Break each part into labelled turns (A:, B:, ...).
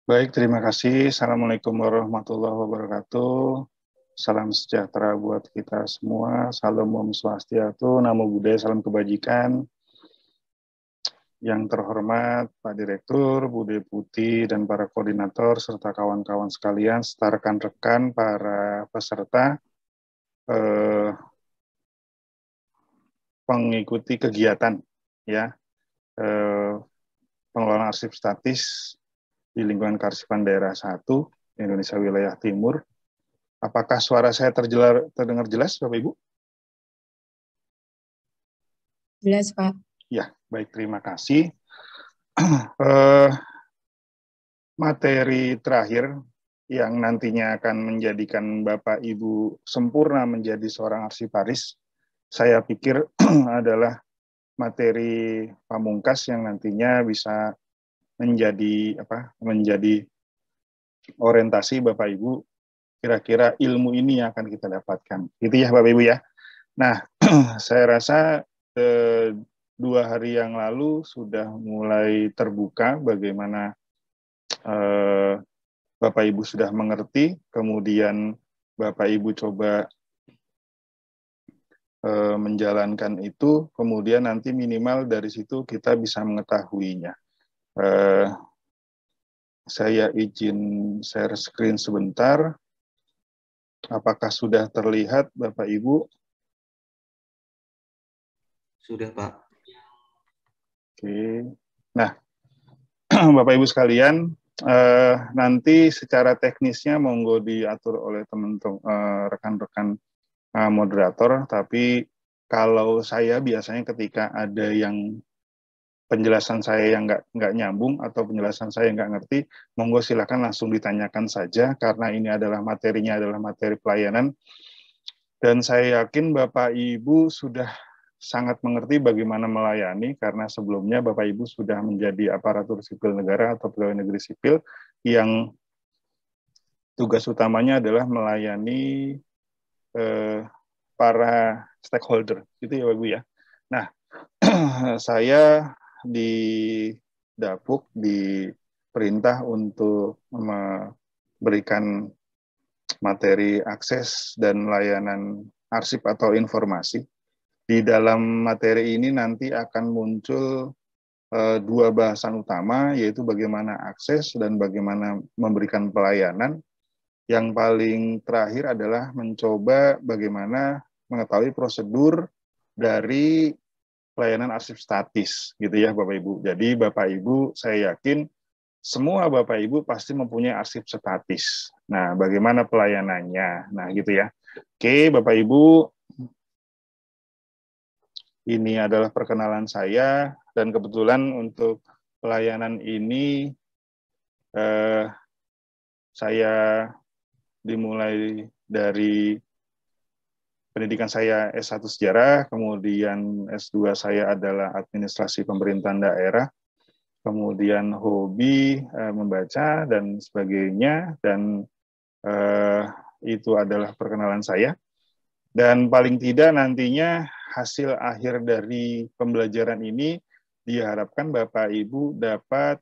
A: Baik, terima kasih. Assalamualaikum warahmatullahi wabarakatuh. Salam sejahtera buat kita semua. Salam Om Swastiastu, Namo Buddhaya, salam kebajikan. Yang terhormat Pak Direktur, Bu Deputi, dan para koordinator, serta kawan-kawan sekalian, serta rekan-rekan, para peserta, pengikuti kegiatan, ya, pengelolaan arsip statis di lingkungan Kearsipan Daerah 1, Indonesia Wilayah Timur. Apakah suara saya terdengar jelas, Bapak Ibu?
B: Jelas, Pak.
A: Ya, baik, terima kasih. Materi terakhir yang nantinya akan menjadikan Bapak Ibu sempurna menjadi seorang arsiparis, saya pikir adalah materi pamungkas yang nantinya bisa menjadi orientasi Bapak Ibu, kira-kira ilmu ini yang akan kita dapatkan. Gitu ya Bapak Ibu ya. Nah, saya rasa 2 hari yang lalu sudah mulai terbuka bagaimana Bapak Ibu sudah mengerti, kemudian Bapak Ibu coba menjalankan itu, kemudian nanti minimal dari situ kita bisa mengetahuinya. Saya izin share screen sebentar. Apakah sudah terlihat Bapak Ibu?
C: Sudah, Pak.
A: Oke. Nah, Bapak Ibu sekalian, nanti secara teknisnya monggo diatur oleh teman-teman rekan-rekan moderator, tapi kalau saya biasanya ketika ada yang penjelasan saya yang nggak nyambung atau penjelasan saya nggak ngerti, monggo silakan langsung ditanyakan saja, karena ini adalah materinya adalah materi pelayanan, dan saya yakin Bapak Ibu sudah sangat mengerti bagaimana melayani, karena sebelumnya Bapak Ibu sudah menjadi aparatur sipil negara atau pegawai negeri sipil yang tugas utamanya adalah melayani para stakeholder, gitu ya Bapak Ibu ya. Nah, saya di Dapuk diperintah untuk memberikan materi akses dan layanan arsip atau informasi. Di dalam materi ini nanti akan muncul 2 bahasan utama, yaitu bagaimana akses dan bagaimana memberikan pelayanan. Yang paling terakhir adalah mencoba bagaimana mengetahui prosedur dari pelayanan arsip statis, gitu ya Bapak Ibu. Jadi Bapak Ibu, saya yakin semua Bapak Ibu pasti mempunyai arsip statis. Nah, bagaimana pelayanannya? Nah, gitu ya. Oke, Bapak Ibu, ini adalah perkenalan saya, dan kebetulan untuk pelayanan ini saya dimulai dari pendidikan saya S1 Sejarah, kemudian S2 saya adalah Administrasi Pemerintahan Daerah, kemudian hobi membaca dan sebagainya, dan itu adalah perkenalan saya. Dan paling tidak nantinya hasil akhir dari pembelajaran ini diharapkan Bapak Ibu dapat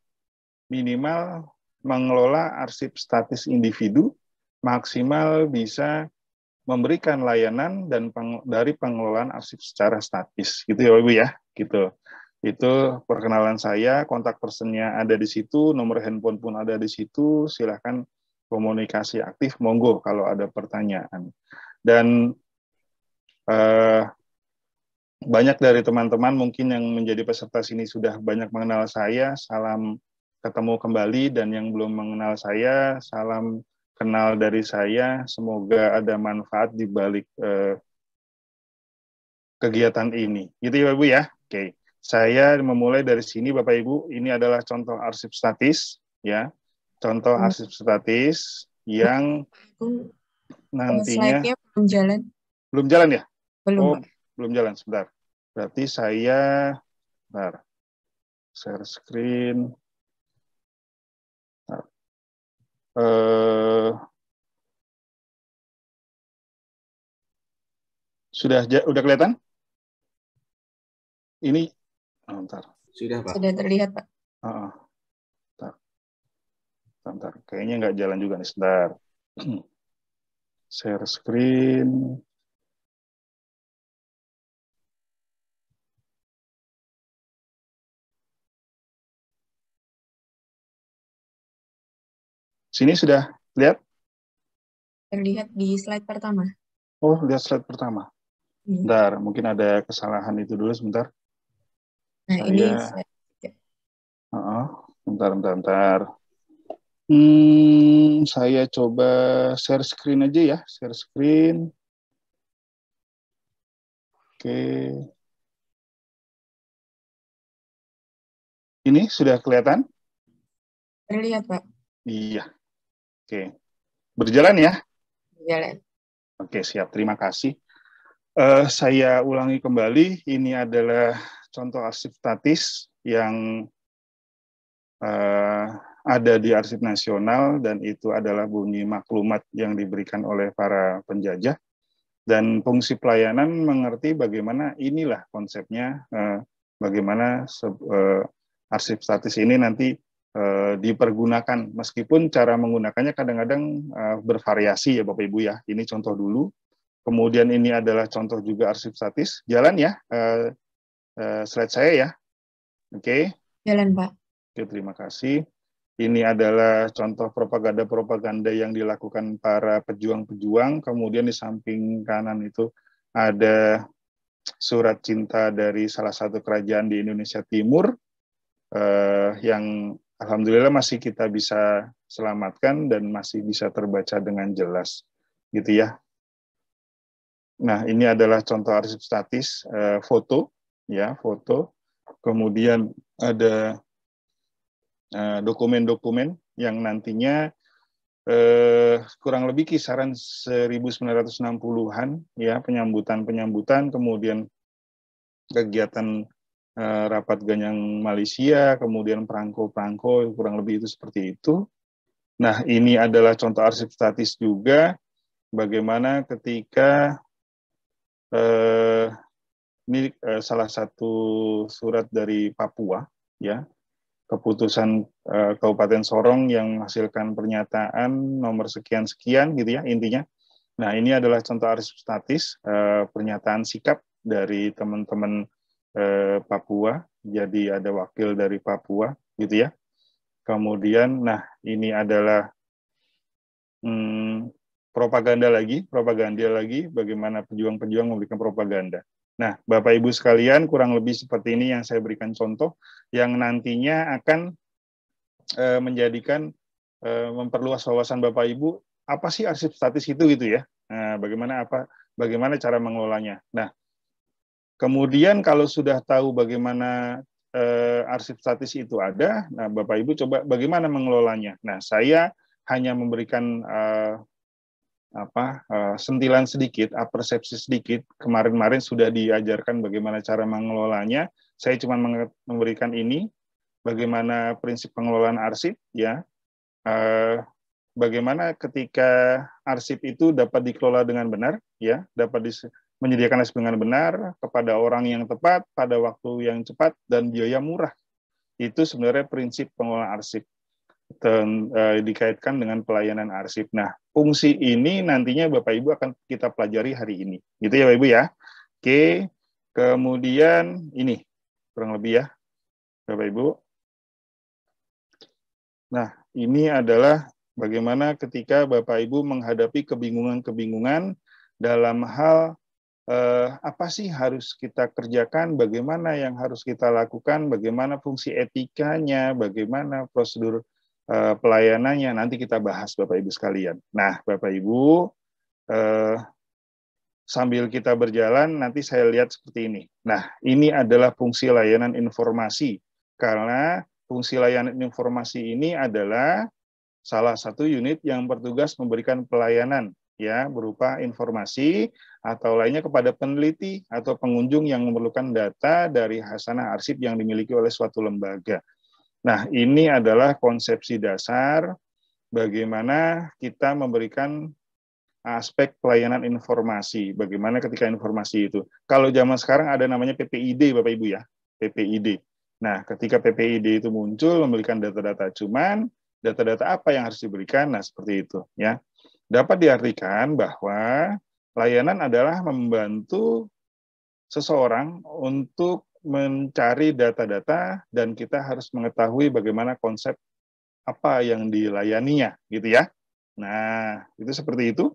A: minimal mengelola arsip statis individu, maksimal bisa memberikan layanan dan dari pengelolaan arsip secara statis, gitu ya Ibu ya, gitu. Itu perkenalan saya, kontak personnya ada di situ, nomor handphone pun ada di situ, silahkan komunikasi aktif, monggo kalau ada pertanyaan. Dan banyak dari teman-teman mungkin yang menjadi peserta sini sudah banyak mengenal saya, salam ketemu kembali, dan yang belum mengenal saya, salam kenal dari saya, semoga ada manfaat di balik kegiatan ini. Gitu ya Ibu ya. Oke. Saya memulai dari sini Bapak Ibu, ini adalah contoh arsip statis ya. Contoh arsip statis yang nantinya
B: slide-nya belum jalan.
A: Belum jalan ya?
B: Belum,
A: Oh,
B: Pak.
A: belum jalan, sebentar. Berarti saya share screen. Udah kelihatan? Ini, bentar.
C: Sudah, Pak.
B: Sudah terlihat, Pak.
A: Bentar. Kayaknya nggak jalan juga nih, sebentar. Share screen. Sini sudah lihat?
B: Terlihat di slide pertama.
A: Oh, lihat slide pertama. Bentar, mungkin ada kesalahan itu dulu sebentar.
B: Nah, ini slide 3.
A: Bentar. Saya coba share screen aja ya, share screen. Oke. Ini sudah kelihatan?
B: Terlihat, Pak.
A: Iya. Oke. Berjalan ya?
B: Berjalan.
A: Oke, siap. Terima kasih. Saya ulangi kembali. Ini adalah contoh arsip statis yang ada di Arsip Nasional, dan itu adalah bunyi maklumat yang diberikan oleh para penjajah. Dan fungsi pelayanan mengerti bagaimana inilah konsepnya, bagaimana arsip statis ini nanti dipergunakan, meskipun cara menggunakannya kadang-kadang bervariasi ya Bapak Ibu ya. Ini contoh dulu. Kemudian ini adalah contoh juga arsip statis. Jalan ya, slide saya ya. Oke.
B: Jalan, Pak.
A: Oke, terima kasih. Ini adalah contoh propaganda-propaganda yang dilakukan para pejuang-pejuang. Kemudian di samping kanan itu ada surat cinta dari salah satu kerajaan di Indonesia Timur, yang alhamdulillah masih kita bisa selamatkan dan masih bisa terbaca dengan jelas, gitu ya. Nah, ini adalah contoh arsip statis, foto, ya, foto. Kemudian ada dokumen-dokumen yang nantinya kurang lebih kisaran 1960-an ya, penyambutan, kemudian kegiatan rapat ganyang Malaysia, kemudian perangko-perangko, kurang lebih itu seperti itu. Nah, ini adalah contoh arsip statis juga, bagaimana ketika ini salah satu surat dari Papua, ya, keputusan Kabupaten Sorong yang menghasilkan pernyataan nomor sekian-sekian gitu ya intinya. Nah, ini adalah contoh arsip statis, pernyataan sikap dari teman-teman Papua, jadi ada wakil dari Papua gitu ya. Kemudian, nah ini adalah propaganda lagi, bagaimana pejuang-pejuang memberikan propaganda. Nah, Bapak Ibu sekalian, kurang lebih seperti ini yang saya berikan contoh, yang nantinya akan menjadikan memperluas wawasan Bapak Ibu, apa sih arsip statis itu gitu ya. Nah, bagaimana cara mengelolanya. Nah, kemudian kalau sudah tahu bagaimana arsip statis itu ada, nah Bapak Ibu coba bagaimana mengelolanya. Nah, saya hanya memberikan sentilan sedikit, persepsi sedikit. Kemarin-kemarin sudah diajarkan bagaimana cara mengelolanya. Saya cuma memberikan ini, bagaimana prinsip pengelolaan arsip, ya. Bagaimana ketika arsip itu dapat dikelola dengan benar, ya, dapat menyediakan arsip dengan benar kepada orang yang tepat, pada waktu yang cepat, dan biaya murah. Itu sebenarnya prinsip pengelolaan arsip. Dikaitkan dengan pelayanan arsip. Nah, fungsi ini nantinya Bapak Ibu akan kita pelajari hari ini. Gitu ya Bapak Ibu ya. Oke, kemudian ini kurang lebih ya Bapak Ibu. Nah, ini adalah bagaimana ketika Bapak Ibu menghadapi kebingungan-kebingungan dalam hal apa sih harus kita kerjakan, bagaimana yang harus kita lakukan, bagaimana fungsi etikanya, bagaimana prosedur pelayanannya, nanti kita bahas Bapak Ibu sekalian. Nah, Bapak Ibu, sambil kita berjalan, nanti saya lihat seperti ini. Nah, ini adalah fungsi layanan informasi, karena fungsi layanan informasi ini adalah salah satu unit yang bertugas memberikan pelayanan, ya, berupa informasi atau lainnya kepada peneliti atau pengunjung yang memerlukan data dari hasanah arsip yang dimiliki oleh suatu lembaga. Nah, ini adalah konsepsi dasar bagaimana kita memberikan aspek pelayanan informasi. Bagaimana ketika informasi itu. Kalau zaman sekarang ada namanya PPID, Bapak Ibu ya, PPID. Nah, ketika PPID itu muncul memberikan data-data, cuman data-data apa yang harus diberikan. Nah, seperti itu ya. Dapat diartikan bahwa layanan adalah membantu seseorang untuk mencari data-data dan kita harus mengetahui bagaimana konsep apa yang dilayaninya, gitu ya. Nah, itu seperti itu.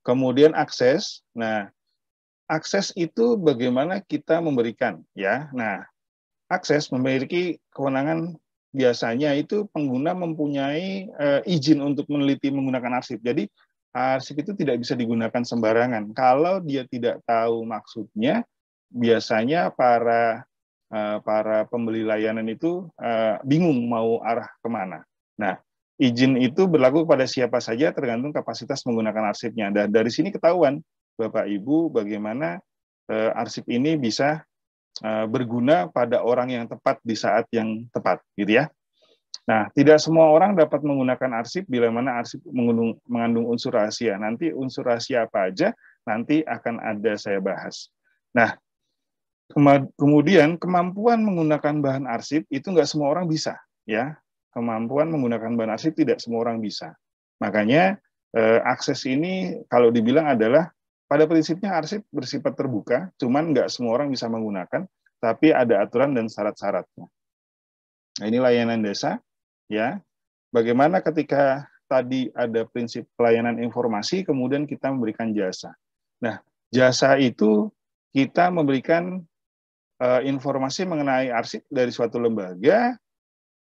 A: Kemudian akses. Nah, akses itu bagaimana kita memberikan, ya. Nah, akses memiliki kewenangan biasanya itu pengguna mempunyai izin untuk meneliti menggunakan arsip. Jadi, arsip itu tidak bisa digunakan sembarangan. Kalau dia tidak tahu maksudnya, biasanya para pembeli layanan itu bingung mau arah kemana. Nah, izin itu berlaku pada siapa saja tergantung kapasitas menggunakan arsipnya. Dan dari sini ketahuan, Bapak Ibu, bagaimana arsip ini bisa berguna pada orang yang tepat di saat yang tepat, gitu ya. Nah, tidak semua orang dapat menggunakan arsip bila mana arsip mengandung unsur rahasia. Nanti unsur rahasia apa aja, nanti akan ada saya bahas. Nah, kemudian kemampuan menggunakan bahan arsip itu nggak semua orang bisa, ya. Kemampuan menggunakan bahan arsip tidak semua orang bisa. Makanya akses ini kalau dibilang adalah pada prinsipnya arsip bersifat terbuka, cuman nggak semua orang bisa menggunakan, tapi ada aturan dan syarat-syaratnya. Nah, ini layanan desa, ya. Bagaimana ketika tadi ada prinsip pelayanan informasi, kemudian kita memberikan jasa. Nah, jasa itu kita memberikan informasi mengenai arsip dari suatu lembaga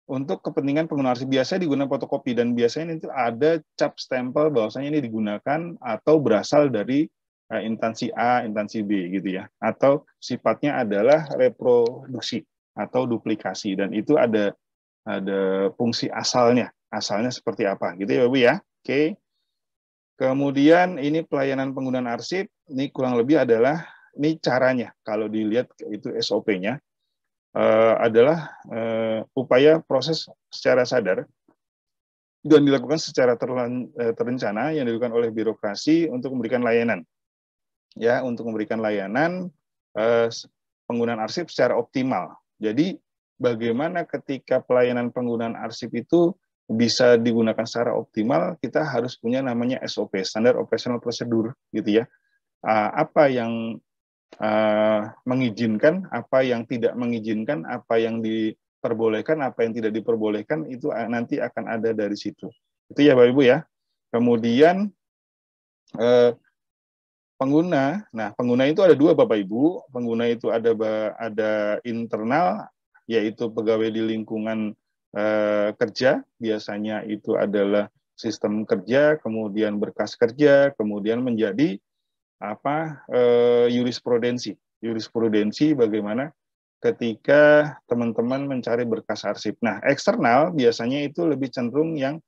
A: untuk kepentingan penggunaan arsip. Biasanya digunakan fotokopi dan biasanya itu ada cap stempel bahwasanya ini digunakan atau berasal dari instansi A, instansi B gitu ya. Atau sifatnya adalah reproduksi atau duplikasi dan itu ada fungsi asalnya. Asalnya seperti apa gitu ya, Bu ya. Oke. Kemudian ini pelayanan penggunaan arsip, ini kurang lebih adalah ini caranya, kalau dilihat itu SOP-nya, adalah upaya proses secara sadar dan dilakukan secara terencana yang dilakukan oleh birokrasi untuk memberikan layanan. Ya, untuk memberikan layanan penggunaan arsip secara optimal. Jadi, bagaimana ketika pelayanan penggunaan arsip itu bisa digunakan secara optimal, kita harus punya namanya SOP, Standard Operational Procedure, gitu ya. Apa yang mengizinkan, apa yang tidak mengizinkan, apa yang diperbolehkan, apa yang tidak diperbolehkan, itu nanti akan ada dari situ. Itu ya Bapak Ibu ya. Kemudian pengguna, nah pengguna itu ada dua Bapak Ibu, pengguna itu ada internal, yaitu pegawai di lingkungan kerja, biasanya itu adalah sistem kerja, kemudian berkas kerja, kemudian menjadi jurisprudensi bagaimana ketika teman-teman mencari berkas arsip. Nah, eksternal biasanya itu lebih cenderung yang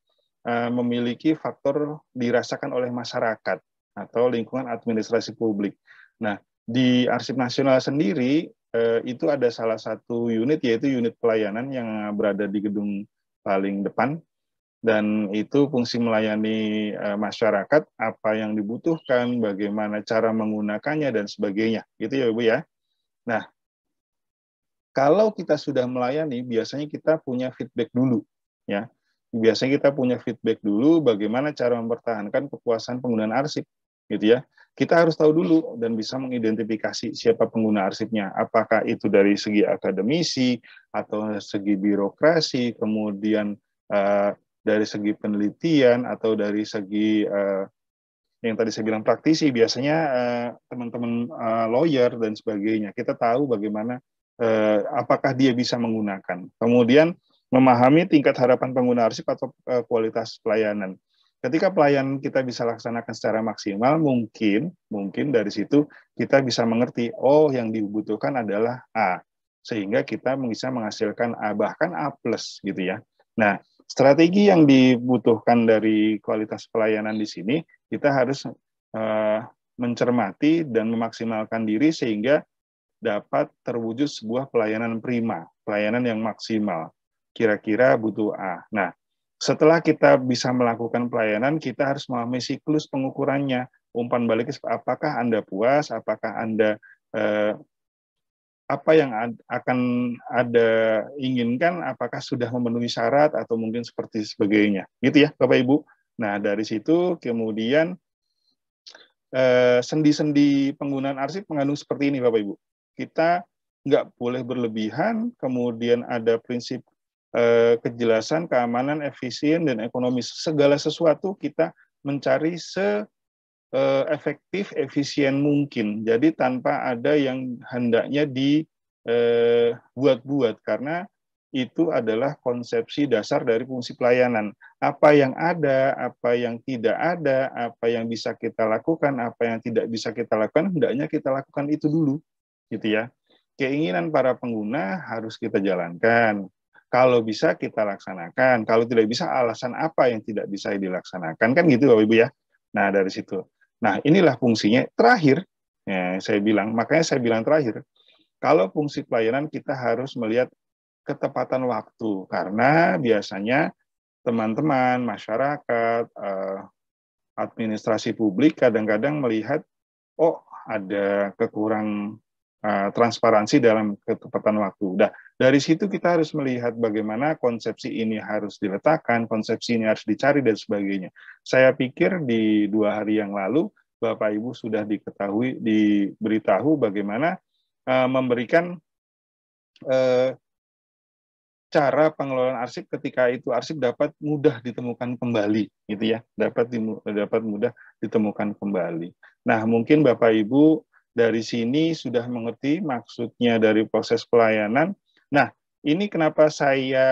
A: memiliki faktor dirasakan oleh masyarakat atau lingkungan administrasi publik. Nah, di Arsip Nasional sendiri itu ada salah satu unit yaitu unit pelayanan yang berada di gedung paling depan. Dan itu fungsi melayani masyarakat, apa yang dibutuhkan, bagaimana cara menggunakannya, dan sebagainya. Gitu ya, Ibu ya. Nah, kalau kita sudah melayani, biasanya kita punya feedback dulu. Ya. Biasanya kita punya feedback dulu bagaimana cara mempertahankan kepuasan penggunaan arsip. Gitu ya. Kita harus tahu dulu dan bisa mengidentifikasi siapa pengguna arsipnya. Apakah itu dari segi akademisi, atau segi birokrasi, kemudian dari segi penelitian atau dari segi yang tadi saya bilang praktisi, biasanya teman-teman lawyer dan sebagainya. Kita tahu bagaimana apakah dia bisa menggunakan. Kemudian memahami tingkat harapan pengguna arsip atau kualitas pelayanan. Ketika pelayanan kita bisa laksanakan secara maksimal, mungkin dari situ kita bisa mengerti, oh yang dibutuhkan adalah A, sehingga kita bisa menghasilkan A, bahkan A+, gitu ya. Nah, strategi yang dibutuhkan dari kualitas pelayanan di sini, kita harus mencermati dan memaksimalkan diri sehingga dapat terwujud sebuah pelayanan prima, pelayanan yang maksimal. Kira-kira butuh A. Nah, setelah kita bisa melakukan pelayanan, kita harus memahami siklus pengukurannya. Umpan balik, apakah Anda puas, apakah Anda apa yang akan ada inginkan, apakah sudah memenuhi syarat atau mungkin seperti sebagainya, gitu ya Bapak Ibu. Nah dari situ kemudian sendi-sendi penggunaan arsip mengandung seperti ini Bapak Ibu. Kita nggak boleh berlebihan, kemudian ada prinsip kejelasan, keamanan, efisien, dan ekonomis. Segala sesuatu kita mencari efektif, efisien mungkin. Jadi tanpa ada yang hendaknya dibuat-buat, karena itu adalah konsepsi dasar dari fungsi pelayanan. Apa yang ada, apa yang tidak ada, apa yang bisa kita lakukan, apa yang tidak bisa kita lakukan, hendaknya kita lakukan itu dulu, gitu ya. Keinginan para pengguna harus kita jalankan. Kalau bisa kita laksanakan, kalau tidak bisa alasan apa yang tidak bisa dilaksanakan, kan gitu Bapak Ibu ya. Nah dari situ. Nah, inilah fungsinya. Terakhir, ya, makanya saya bilang terakhir, kalau fungsi pelayanan kita harus melihat ketepatan waktu, karena biasanya teman-teman, masyarakat, administrasi publik kadang-kadang melihat, oh ada kekurang transparansi dalam ketepatan waktu. Nah, dari situ kita harus melihat bagaimana konsepsi ini harus diletakkan, konsepsi ini harus dicari, dan sebagainya. Saya pikir di 2 hari yang lalu, Bapak Ibu sudah diberitahu bagaimana memberikan cara pengelolaan arsip ketika itu arsip dapat mudah ditemukan kembali, gitu ya, dapat mudah ditemukan kembali. Nah, mungkin Bapak Ibu dari sini sudah mengerti maksudnya dari proses pelayanan. Nah, ini kenapa saya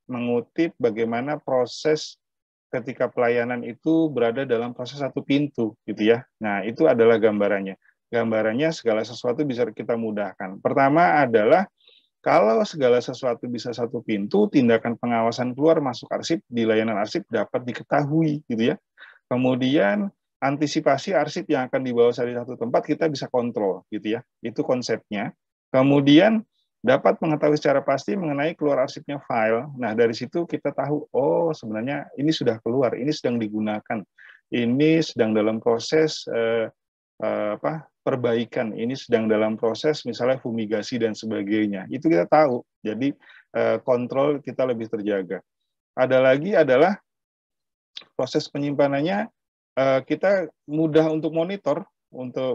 A: mengutip bagaimana proses ketika pelayanan itu berada dalam proses satu pintu, gitu ya. Nah, itu adalah gambarannya. Gambarannya segala sesuatu bisa kita mudahkan. Pertama adalah kalau segala sesuatu bisa satu pintu, tindakan pengawasan keluar masuk arsip di layanan arsip dapat diketahui, gitu ya. Kemudian antisipasi arsip yang akan dibawa dari satu tempat kita bisa kontrol, gitu ya. Itu konsepnya. Kemudian dapat mengetahui secara pasti mengenai keluar arsipnya file. Nah, dari situ kita tahu, oh sebenarnya ini sudah keluar, ini sedang digunakan, ini sedang dalam proses perbaikan, ini sedang dalam proses misalnya fumigasi dan sebagainya. Itu kita tahu. Jadi kontrol kita lebih terjaga. Ada lagi adalah proses penyimpanannya, kita mudah untuk monitor,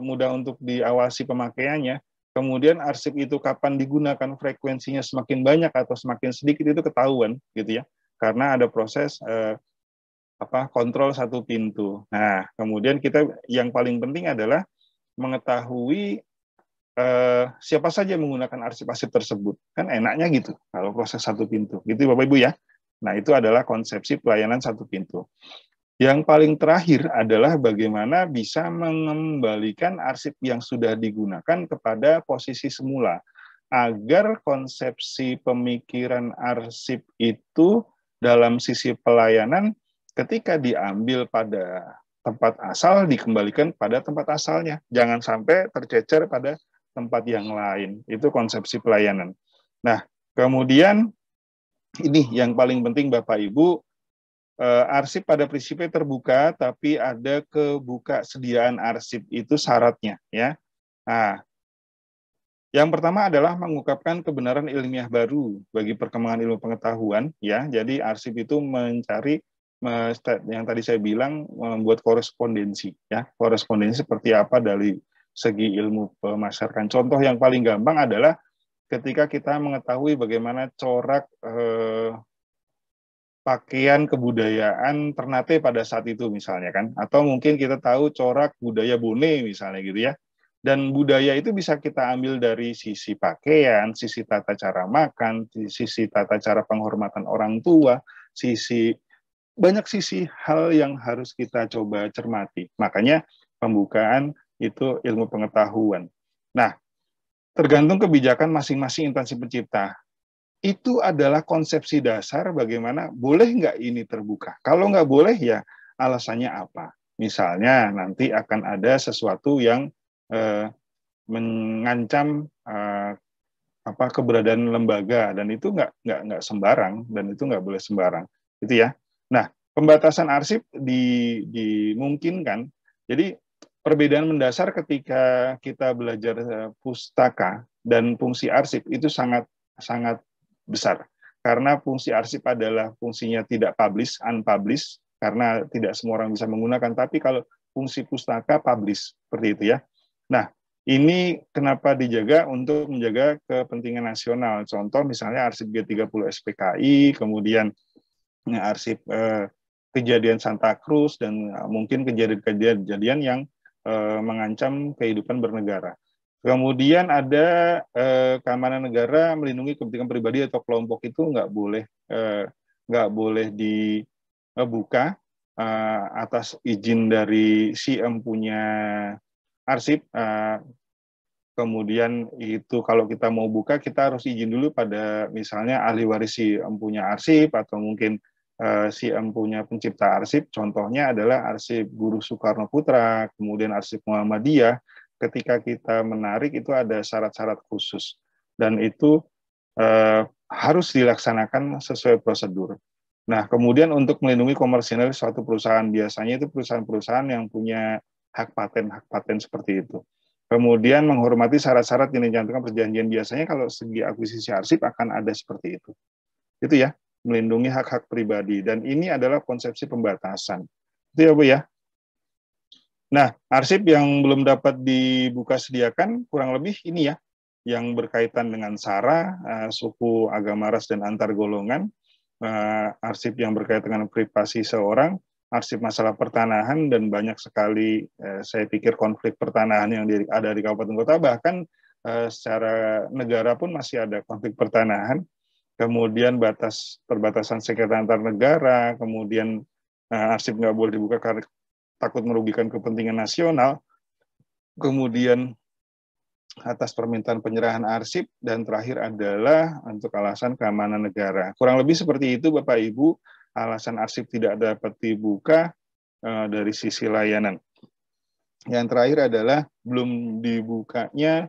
A: mudah untuk diawasi pemakaiannya. Kemudian arsip itu kapan digunakan, frekuensinya semakin banyak atau semakin sedikit itu ketahuan, gitu ya. Karena ada proses kontrol satu pintu. Nah, kemudian kita yang paling penting adalah mengetahui siapa saja menggunakan arsip-arsip tersebut. Kan enaknya gitu, kalau proses satu pintu. Gitu Bapak Ibu ya. Nah, itu adalah konsepsi pelayanan satu pintu. Yang paling terakhir adalah bagaimana bisa mengembalikan arsip yang sudah digunakan kepada posisi semula, agar konsepsi pemikiran arsip itu dalam sisi pelayanan ketika diambil pada tempat asal dikembalikan pada tempat asalnya. Jangan sampai tercecer pada tempat yang lain. Itu konsepsi pelayanan. Nah, kemudian ini yang paling penting Bapak Ibu, arsip pada prinsipnya terbuka, tapi ada kebuka-sediaan arsip, itu syaratnya, ya. Nah, yang pertama adalah mengungkapkan kebenaran ilmiah baru bagi perkembangan ilmu pengetahuan, ya. Jadi arsip itu mencari yang tadi saya bilang, membuat korespondensi, ya. Korespondensi seperti apa dari segi ilmu pemasaran. Contoh yang paling gampang adalah ketika kita mengetahui bagaimana corak pakaian kebudayaan Ternate pada saat itu misalnya kan, atau mungkin kita tahu corak budaya Bone misalnya gitu ya. Dan budaya itu bisa kita ambil dari sisi pakaian, sisi tata cara makan, sisi tata cara penghormatan orang tua, banyak sisi hal yang harus kita coba cermati. Makanya pembukaan itu ilmu pengetahuan. Nah, tergantung kebijakan masing-masing instansi pencipta. Itu adalah konsepsi dasar bagaimana boleh nggak ini terbuka. Kalau nggak boleh ya alasannya apa. Misalnya nanti akan ada sesuatu yang mengancam keberadaan lembaga, dan itu nggak sembarang, dan itu nggak boleh sembarang, gitu ya. Nah, pembatasan arsip dimungkinkan. Jadi perbedaan mendasar ketika kita belajar pustaka dan fungsi arsip itu sangat besar. Karena fungsi arsip adalah fungsinya tidak publish, unpublished, karena tidak semua orang bisa menggunakan. Tapi kalau fungsi pustaka publish, seperti itu ya. Nah, ini kenapa dijaga untuk menjaga kepentingan nasional. Contoh misalnya arsip G30 SPKI, kemudian arsip kejadian Santa Cruz, dan mungkin kejadian-kejadian yang mengancam kehidupan bernegara. Kemudian ada keamanan negara melindungi kepentingan pribadi atau kelompok itu nggak boleh dibuka atas izin dari si punya arsip. Kemudian itu kalau kita mau buka kita harus izin dulu pada misalnya ahli waris si punya arsip, atau mungkin si punya pencipta arsip. Contohnya adalah arsip Guru Soekarno Putra, kemudian arsip Muhammadiyah. Ketika kita menarik itu ada syarat-syarat khusus, dan itu harus dilaksanakan sesuai prosedur. Nah, kemudian untuk melindungi komersial suatu perusahaan, biasanya itu perusahaan-perusahaan yang punya hak paten seperti itu. Kemudian menghormati syarat-syarat yang dicantumkan perjanjian, biasanya kalau segi akuisisi arsip akan ada seperti itu. Itu ya, melindungi hak-hak pribadi, dan ini adalah konsepsi pembatasan. Itu ya, Bu ya. Nah, arsip yang belum dapat dibuka sediakan kurang lebih ini ya, yang berkaitan dengan SARA, suku, agama, ras, dan antar golongan, arsip yang berkaitan dengan privasi seorang, arsip masalah pertanahan, dan banyak sekali saya pikir konflik pertanahan yang ada di kabupaten kota, bahkan secara negara pun masih ada konflik pertanahan, kemudian perbatasan sengketa antar negara, kemudian arsip nggak boleh dibuka karena takut merugikan kepentingan nasional, kemudian atas permintaan penyerahan arsip, dan terakhir adalah untuk alasan keamanan negara. Kurang lebih seperti itu Bapak Ibu, alasan arsip tidak dapat dibuka dari sisi layanan. Yang terakhir adalah belum dibukanya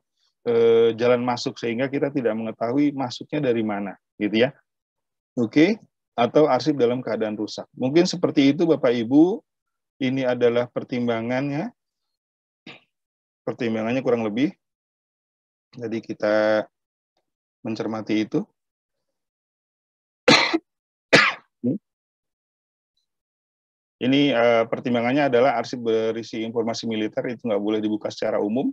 A: jalan masuk, sehingga kita tidak mengetahui masuknya dari mana, gitu ya. Oke, atau arsip dalam keadaan rusak. Mungkin seperti itu Bapak Ibu. Ini adalah pertimbangannya kurang lebih. Jadi kita mencermati itu. Ini pertimbangannya adalah arsip berisi informasi militer itu nggak boleh dibuka secara umum,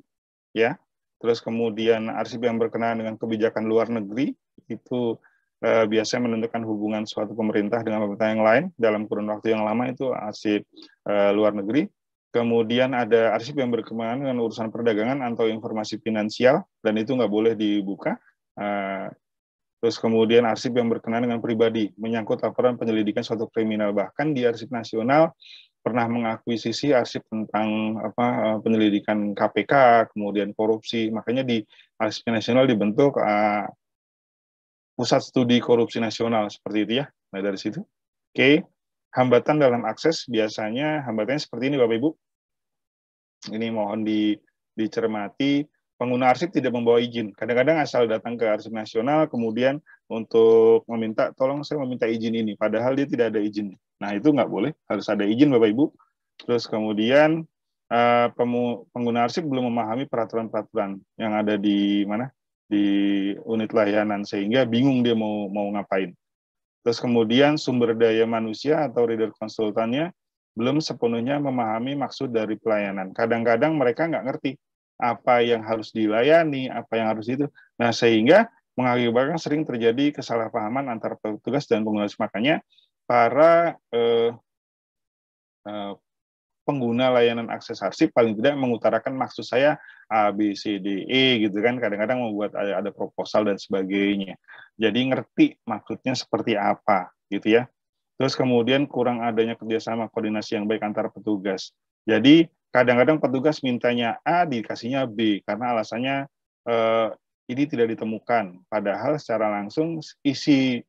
A: ya. Terus kemudian arsip yang berkenaan dengan kebijakan luar negeri itu biasanya menentukan hubungan suatu pemerintah dengan pemerintah yang lain dalam kurun waktu yang lama, itu arsip luar negeri. Kemudian ada arsip yang berkenaan dengan urusan perdagangan atau informasi finansial, dan itu nggak boleh dibuka. Terus kemudian arsip yang berkenaan dengan pribadi, menyangkut laporan penyelidikan suatu kriminal. Bahkan di arsip nasional pernah mengakuisisi arsip tentang penyelidikan KPK, kemudian korupsi. Makanya di arsip nasional dibentuk Pusat Studi Korupsi Nasional, seperti itu ya. Nah, dari situ. Oke. Hambatan dalam akses, biasanya hambatannya seperti ini Bapak Ibu. Ini mohon dicermati. Pengguna arsip tidak membawa izin. Kadang-kadang asal datang ke arsip nasional, kemudian untuk meminta, tolong saya meminta izin ini, padahal dia tidak ada izin. Nah, itu nggak boleh, harus ada izin Bapak Ibu. Terus kemudian pengguna arsip belum memahami peraturan-peraturan yang ada di mana? Di unit layanan, sehingga bingung dia mau ngapain. Terus kemudian sumber daya manusia atau reader konsultannya belum sepenuhnya memahami maksud dari pelayanan. Kadang-kadang mereka nggak ngerti apa yang harus dilayani, apa yang harus itu. Nah, sehingga mengakibatkan sering terjadi kesalahpahaman antara petugas dan pengguna. Makanya para pengguna layanan akses arsip paling tidak mengutarakan maksud saya A, B, C, D, E gitu kan. Kadang-kadang membuat ada proposal dan sebagainya. Jadi ngerti maksudnya seperti apa gitu ya. Terus kemudian kurang adanya kerjasama koordinasi yang baik antara petugas. Jadi kadang-kadang petugas mintanya A, dikasihnya B, karena alasannya ini tidak ditemukan. Padahal secara langsung isi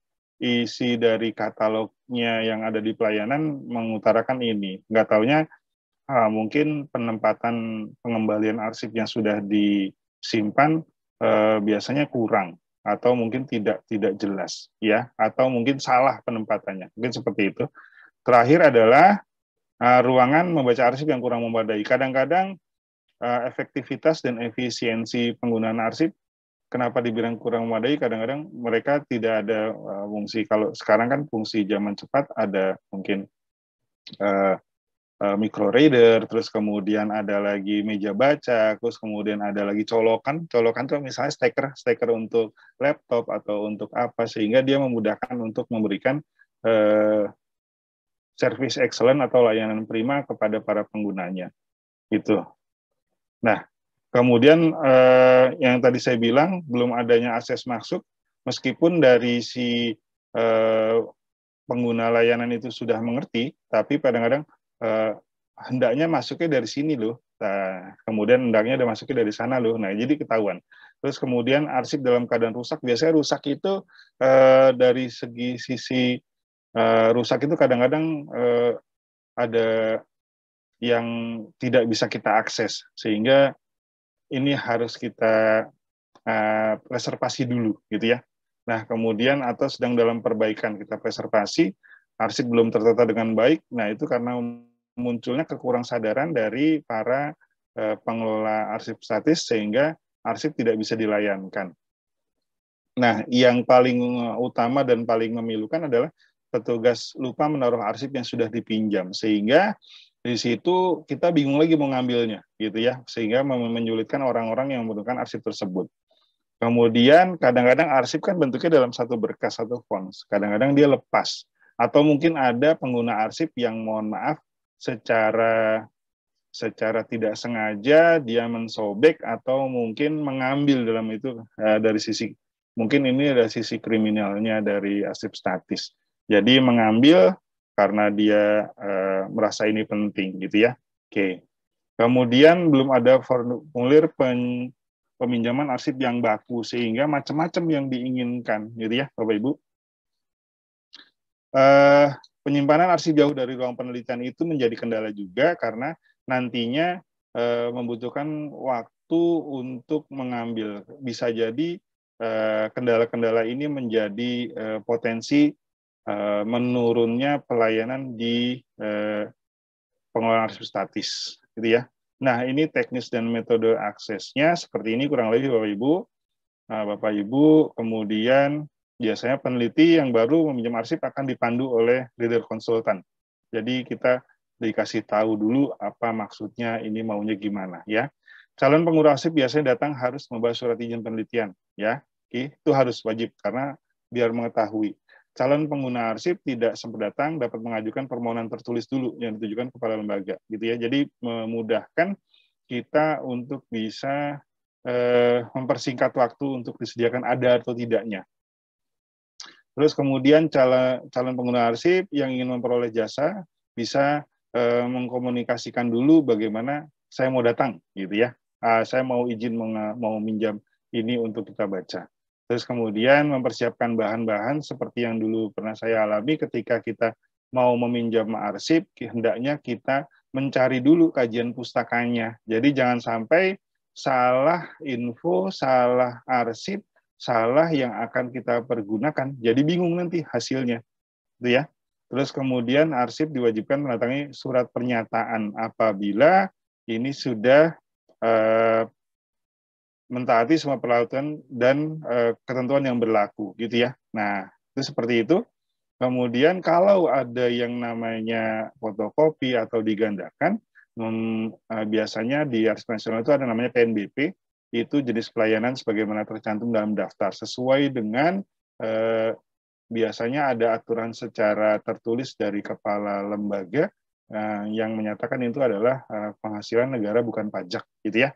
A: dari katalognya yang ada di pelayanan mengutarakan ini. Nggak taunya mungkin penempatan pengembalian arsip yang sudah disimpan biasanya kurang, atau mungkin tidak jelas, ya, atau mungkin salah penempatannya, mungkin seperti itu. Terakhir adalah ruangan membaca arsip yang kurang memadai. Kadang-kadang efektivitas dan efisiensi penggunaan arsip. Kenapa dibilang kurang memadai? Kadang-kadang mereka tidak ada fungsi. Kalau sekarang kan fungsi zaman cepat ada mungkin micro reader, terus kemudian ada lagi meja baca, terus kemudian ada lagi colokan tuh misalnya steker untuk laptop atau untuk apa, sehingga dia memudahkan untuk memberikan service excellent atau layanan prima kepada para penggunanya. Gitu. Nah, kemudian yang tadi saya bilang belum adanya akses masuk, meskipun dari si pengguna layanan itu sudah mengerti, tapi kadang-kadang hendaknya masuknya dari sini loh. Nah, kemudian hendaknya ada masuknya dari sana loh. Nah, jadi ketahuan. Terus kemudian arsip dalam keadaan rusak, biasanya rusak itu dari sisi rusak itu kadang-kadang ada yang tidak bisa kita akses, sehingga ini harus kita preservasi dulu, gitu ya. Nah, kemudian atau sedang dalam perbaikan, kita preservasi, arsip belum tertata dengan baik, nah itu karena munculnya kekurangssadaran dari para pengelola arsip statis, sehingga arsip tidak bisa dilayankan. Nah, yang paling utama dan paling memilukan adalah petugas lupa menaruh arsip yang sudah dipinjam, sehingga di situ kita bingung lagi mau ngambilnya, gitu ya, sehingga menyulitkan orang-orang yang membutuhkan arsip tersebut. Kemudian kadang-kadang arsip kan bentuknya dalam satu berkas, satu fonts, kadang-kadang dia lepas, atau mungkin ada pengguna arsip yang mohon maaf secara tidak sengaja dia mensobek atau mungkin mengambil dalam itu dari sisi, mungkin ini ada sisi kriminalnya dari arsip statis. Jadi mengambil karena dia merasa ini penting, gitu ya. Oke. Kemudian belum ada formulir peminjaman arsip yang baku, sehingga macam-macam yang diinginkan, gitu ya, Bapak Ibu. Penyimpanan arsip jauh dari ruang penelitian itu menjadi kendala juga karena nantinya membutuhkan waktu untuk mengambil. Bisa jadi kendala-kendala ini menjadi potensi menurunnya pelayanan di pengelolaan arsip statis, gitu ya. Nah, ini teknis dan metode aksesnya seperti ini kurang lebih, Bapak Ibu. Nah, Bapak Ibu, kemudian biasanya peneliti yang baru meminjam arsip akan dipandu oleh leader konsultan. Jadi kita dikasih tahu dulu apa maksudnya, ini maunya gimana, ya. Calon pengguna arsip biasanya datang harus membawa surat izin penelitian, ya. Itu harus wajib karena biar mengetahui. Calon pengguna arsip tidak sempat datang dapat mengajukan permohonan tertulis dulu yang ditujukan kepada lembaga, gitu ya. Jadi memudahkan kita untuk bisa mempersingkat waktu untuk disediakan ada atau tidaknya. Terus kemudian calon pengguna arsip yang ingin memperoleh jasa bisa mengkomunikasikan dulu bagaimana saya mau datang, gitu ya. Saya mau izin mau minjam ini untuk kita baca. Terus kemudian mempersiapkan bahan-bahan seperti yang dulu pernah saya alami ketika kita mau meminjam arsip, hendaknya kita mencari dulu kajian pustakanya. Jadi jangan sampai salah info, salah arsip, salah yang akan kita pergunakan. Jadi bingung nanti hasilnya, gitu ya. Terus kemudian arsip diwajibkan mendatangi surat pernyataan apabila ini sudah mentaati semua peraturan dan ketentuan yang berlaku, gitu ya. Nah, itu seperti itu. Kemudian kalau ada yang namanya fotokopi atau digandakan, biasanya di arsip nasional itu ada namanya PNBP, itu jenis pelayanan sebagaimana tercantum dalam daftar, sesuai dengan biasanya ada aturan secara tertulis dari kepala lembaga yang menyatakan itu adalah penghasilan negara bukan pajak, gitu ya.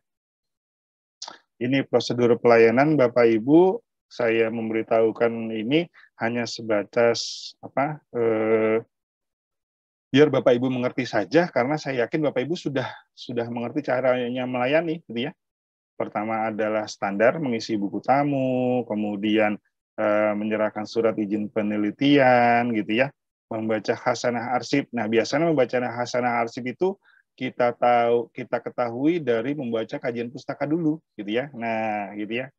A: Ini prosedur pelayanan, Bapak Ibu. Saya memberitahukan ini hanya sebatas biar Bapak Ibu mengerti saja, karena saya yakin Bapak Ibu sudah mengerti caranya melayani, gitu ya. Pertama adalah standar mengisi buku tamu, kemudian menyerahkan surat izin penelitian, gitu ya. Membaca khasanah arsip. Nah, biasanya membaca khasanah arsip itu kita ketahui dari membaca kajian pustaka dulu, gitu ya. Nah, gitu ya.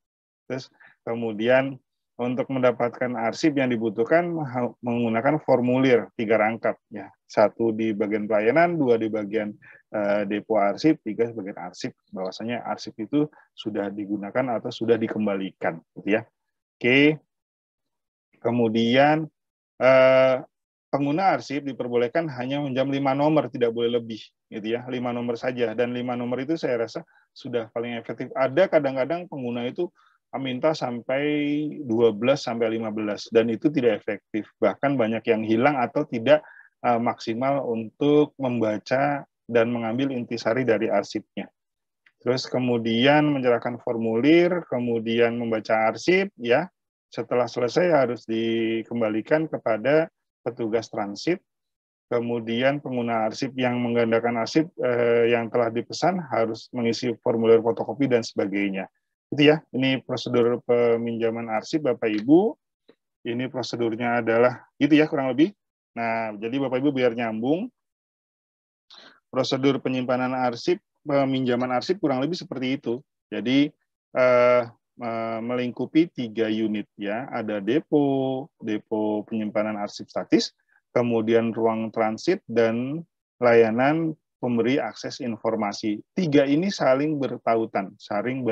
A: Terus kemudian untuk mendapatkan arsip yang dibutuhkan menggunakan formulir 3 rangkap, ya. 1 di bagian pelayanan, 2 di bagian depo arsip, 3 sebagai arsip. Bahwasanya arsip itu sudah digunakan atau sudah dikembalikan, gitu ya. Oke. Kemudian pengguna arsip diperbolehkan hanya menjam 5 nomor, tidak boleh lebih, gitu ya. 5 nomor saja, dan 5 nomor itu saya rasa sudah paling efektif. Ada kadang-kadang pengguna itu minta sampai 12 sampai 15, dan itu tidak efektif. Bahkan banyak yang hilang atau tidak maksimal untuk membaca dan mengambil intisari dari arsipnya. Terus kemudian menyerahkan formulir, kemudian membaca arsip, ya. Setelah selesai harus dikembalikan kepada petugas transit. Kemudian pengguna arsip yang menggandakan arsip yang telah dipesan harus mengisi formulir fotokopi dan sebagainya. Itu ya, ini prosedur peminjaman arsip Bapak Ibu. Ini prosedurnya adalah gitu ya kurang lebih. Nah, jadi Bapak Ibu biar nyambung. Prosedur penyimpanan arsip, peminjaman arsip kurang lebih seperti itu. Jadi melingkupi 3 unit ya, ada depo penyimpanan arsip statis, kemudian ruang transit dan layanan pemberi akses informasi. 3 ini saling bertautan, saling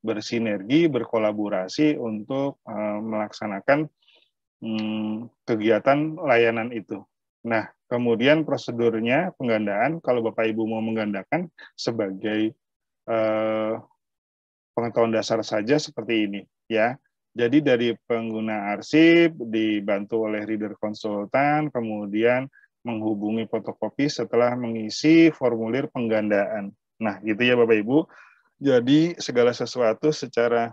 A: bersinergi, berkolaborasi untuk melaksanakan kegiatan layanan itu. Nah, kemudian prosedurnya penggandaan, kalau Bapak Ibu mau menggandakan sebagai pengetahuan dasar saja seperti ini ya. Jadi dari pengguna arsip dibantu oleh reader konsultan, kemudian menghubungi fotokopi setelah mengisi formulir penggandaan. Nah, gitu ya Bapak Ibu. Jadi segala sesuatu secara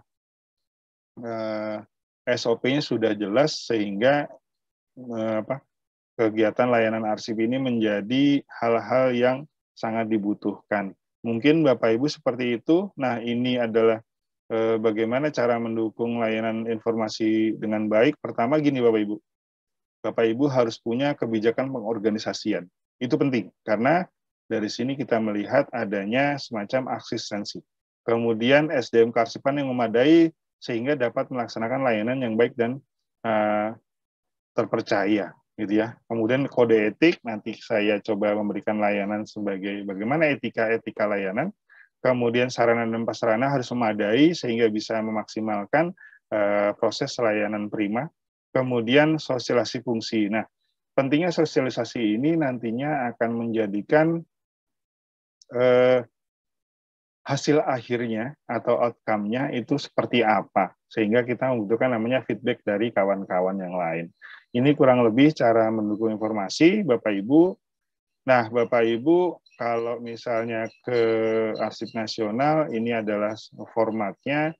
A: SOP-nya sudah jelas sehingga kegiatan layanan arsip ini menjadi hal-hal yang sangat dibutuhkan. Mungkin Bapak Ibu seperti itu. Nah, ini adalah bagaimana cara mendukung layanan informasi dengan baik. Pertama gini Bapak Ibu. Bapak Ibu harus punya kebijakan pengorganisasian. Itu penting karena dari sini kita melihat adanya semacam eksistensi. Kemudian SDM kearsipan yang memadai sehingga dapat melaksanakan layanan yang baik dan terpercaya. Gitu ya. Kemudian kode etik, nanti saya coba memberikan layanan sebagai bagaimana etika layanan. Kemudian sarana dan prasarana harus memadai sehingga bisa memaksimalkan proses layanan prima. Kemudian sosialisasi fungsi. Nah, pentingnya sosialisasi ini nantinya akan menjadikan hasil akhirnya atau outcome-nya itu seperti apa. Sehingga kita membutuhkan namanya feedback dari kawan-kawan yang lain. Ini kurang lebih cara mendukung informasi, Bapak Ibu. Nah, Bapak Ibu, kalau misalnya ke Arsip Nasional, ini adalah formatnya.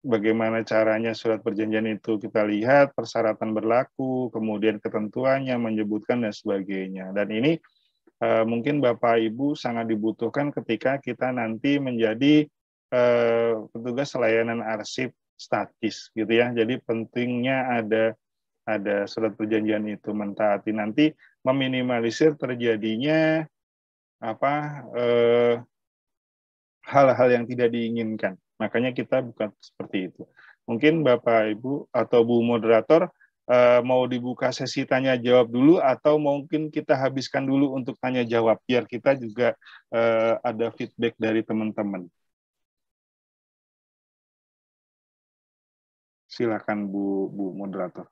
A: Bagaimana caranya surat perjanjian itu kita lihat, persyaratan berlaku, kemudian ketentuannya, menyebutkan, dan sebagainya. Dan ini mungkin Bapak Ibu sangat dibutuhkan ketika kita nanti menjadi petugas layanan arsip statis gitu ya. Jadi pentingnya ada surat perjanjian itu, mentaati nanti meminimalisir terjadinya hal-hal yang tidak diinginkan. Makanya kita bukan seperti itu. Mungkin Bapak Ibu atau Bu Moderator mau dibuka sesi tanya jawab dulu atau mungkin kita habiskan dulu untuk tanya jawab biar kita juga ada feedback dari teman-teman. Silakan Bu Moderator.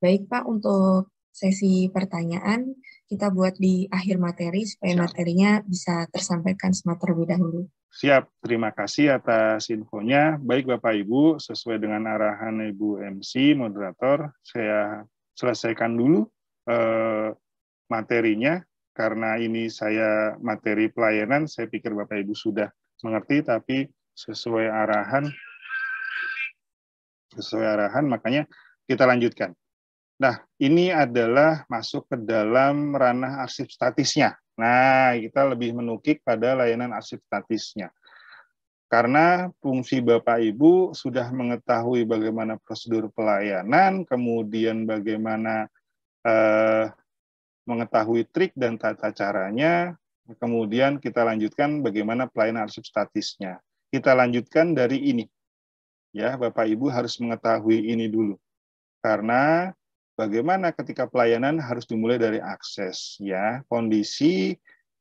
B: Baik Pak, untuk sesi pertanyaan kita buat di akhir materi supaya materinya bisa tersampaikan terlebih dahulu.
A: Siap, terima kasih atas infonya. Baik Bapak Ibu, sesuai dengan arahan Ibu MC, moderator, saya selesaikan dulu materinya, karena ini saya materi pelayanan, saya pikir Bapak Ibu sudah mengerti, tapi sesuai arahan, makanya kita lanjutkan. Nah, ini adalah masuk ke dalam ranah arsip statisnya. Nah, kita lebih menukik pada layanan arsip statisnya. Karena fungsi Bapak Ibu sudah mengetahui bagaimana prosedur pelayanan, kemudian bagaimana mengetahui trik dan tata caranya, kemudian kita lanjutkan bagaimana pelayanan arsip statisnya. Kita lanjutkan dari ini. Ya, Bapak Ibu harus mengetahui ini dulu. Karena bagaimana ketika pelayanan harus dimulai dari akses, ya. Kondisi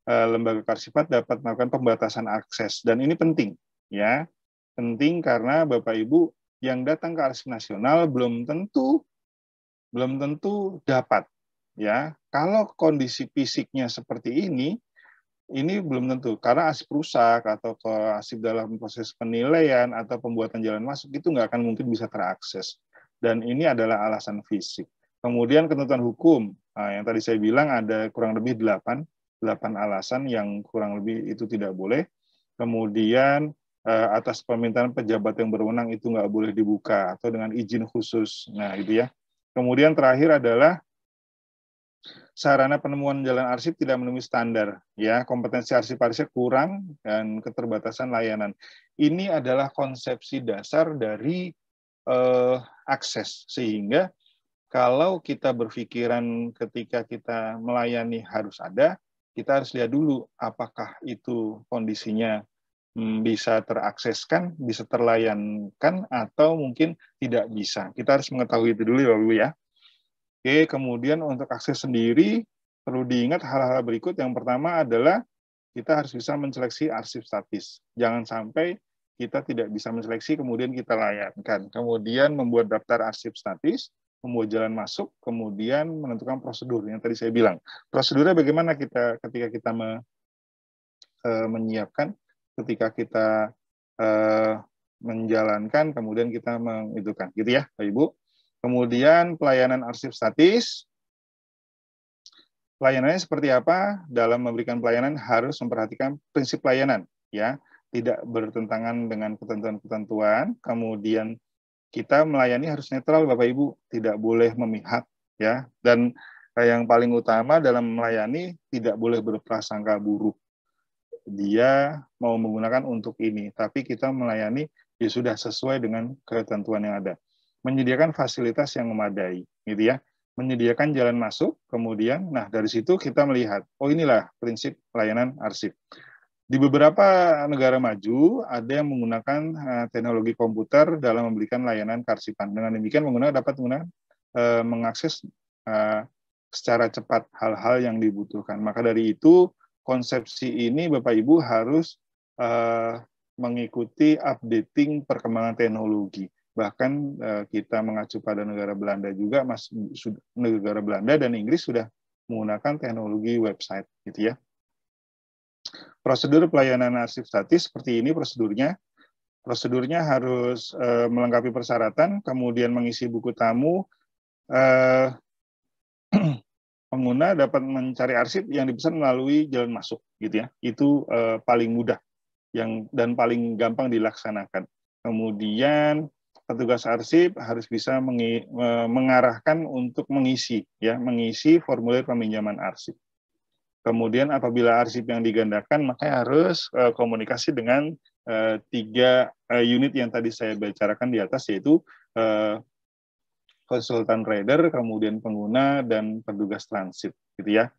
A: lembaga kearsipan dapat melakukan pembatasan akses, dan ini penting, ya. Penting karena Bapak Ibu yang datang ke Arsip Nasional belum tentu dapat, ya. Kalau kondisi fisiknya seperti ini belum tentu, karena arsip rusak atau arsip dalam proses penilaian atau pembuatan jalan masuk itu nggak akan mungkin bisa terakses. Dan ini adalah alasan fisik. Kemudian ketentuan hukum, yang tadi saya bilang ada kurang lebih 8 alasan yang kurang lebih itu tidak boleh. Kemudian atas permintaan pejabat yang berwenang itu nggak boleh dibuka atau dengan izin khusus. Nah, gitu ya. Kemudian terakhir adalah sarana penemuan jalan arsip tidak memenuhi standar, ya, kompetensi arsip-arsip kurang dan keterbatasan layanan. Ini adalah konsepsi dasar dari akses, sehingga kalau kita berpikiran ketika kita melayani harus ada, kita harus lihat dulu apakah itu kondisinya bisa terakseskan, bisa terlayankan, atau mungkin tidak bisa. Kita harus mengetahui itu dulu ya, Bu, ya. Oke, kemudian untuk akses sendiri, perlu diingat hal-hal berikut. Yang pertama adalah kita harus bisa menseleksi arsip statis. Jangan sampai kita tidak bisa menseleksi, kemudian kita layankan. Kemudian membuat daftar arsip statis, membuat jalan masuk, kemudian menentukan prosedur. Yang tadi saya bilang, prosedurnya bagaimana ketika kita menyiapkan, ketika kita menjalankan, kemudian kita mengitukan. Gitu ya, Pak Ibu. Kemudian pelayanan arsip statis, pelayanannya seperti apa? Dalam memberikan pelayanan harus memperhatikan prinsip pelayanan, ya, tidak bertentangan dengan ketentuan-ketentuan. Kemudian kita melayani harus netral, Bapak Ibu, tidak boleh memihak, ya. Dan yang paling utama dalam melayani tidak boleh berprasangka buruk. Dia mau menggunakan untuk ini, tapi kita melayani ya sudah sesuai dengan ketentuan yang ada. Menyediakan fasilitas yang memadai, gitu ya. Menyediakan jalan masuk, kemudian, nah dari situ kita melihat, oh inilah prinsip pelayanan arsip. Di beberapa negara maju, ada yang menggunakan teknologi komputer dalam memberikan layanan kearsipan. Dengan demikian, dapat mengakses secara cepat hal-hal yang dibutuhkan. Maka dari itu, konsepsi ini Bapak Ibu harus mengikuti updating perkembangan teknologi. Bahkan kita mengacu pada negara Belanda juga, negara Belanda dan Inggris sudah menggunakan teknologi website, gitu ya. Prosedur pelayanan arsip statis seperti ini prosedurnya. Prosedurnya harus melengkapi persyaratan, kemudian mengisi buku tamu. Pengguna dapat mencari arsip yang dipesan melalui jalan masuk, gitu ya. Itu paling mudah dan paling gampang dilaksanakan. Kemudian petugas arsip harus bisa mengarahkan untuk mengisi formulir peminjaman arsip. Kemudian apabila arsip yang digandakan, maka harus komunikasi dengan 3 unit yang tadi saya bicarakan di atas, yaitu konsultan rider, kemudian pengguna, dan petugas transit, gitu ya.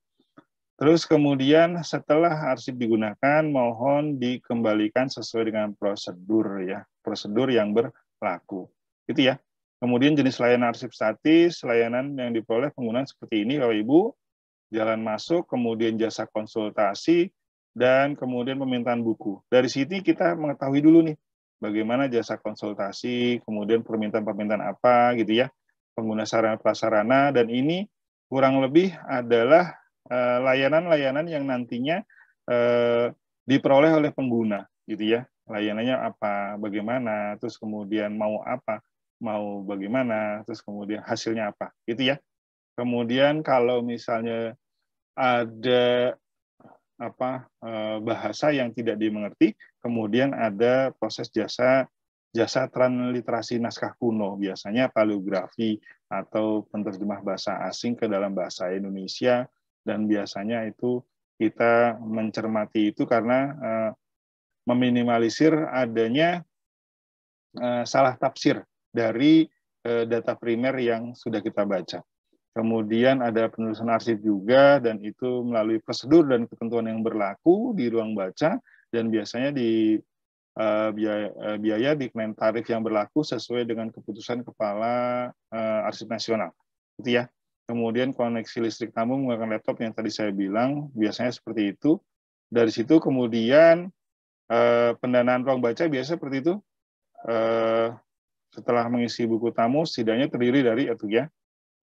A: Terus kemudian setelah arsip digunakan, mohon dikembalikan sesuai dengan prosedur, ya, prosedur yang berlaku, gitu ya. Kemudian jenis layanan arsip statis, layanan yang diperoleh penggunaan seperti ini, Bapak Ibu, jalan masuk, kemudian jasa konsultasi, dan kemudian permintaan buku. Dari sini kita mengetahui dulu nih, bagaimana jasa konsultasi, kemudian permintaan apa, gitu ya, pengguna sarana prasarana, dan ini kurang lebih adalah layanan-layanan yang nantinya diperoleh oleh pengguna, gitu ya. Layanannya apa, bagaimana, terus kemudian mau apa, mau bagaimana, terus kemudian hasilnya apa, gitu ya. Kemudian kalau misalnya ada bahasa yang tidak dimengerti, kemudian ada proses jasa transliterasi naskah kuno, biasanya paleografi atau penerjemah bahasa asing ke dalam bahasa Indonesia, dan biasanya itu kita mencermati itu karena meminimalisir adanya salah tafsir dari data primer yang sudah kita baca. Kemudian ada penulisan arsip juga, dan itu melalui prosedur dan ketentuan yang berlaku di ruang baca, dan biasanya di biaya dikenakan tarif yang berlaku sesuai dengan keputusan Kepala Arsip Nasional. gitu ya. Kemudian koneksi listrik tamu menggunakan laptop yang tadi saya bilang, biasanya seperti itu. Dari situ kemudian pendanaan ruang baca biasa seperti itu. Setelah mengisi buku tamu, setidaknya terdiri dari itu ya.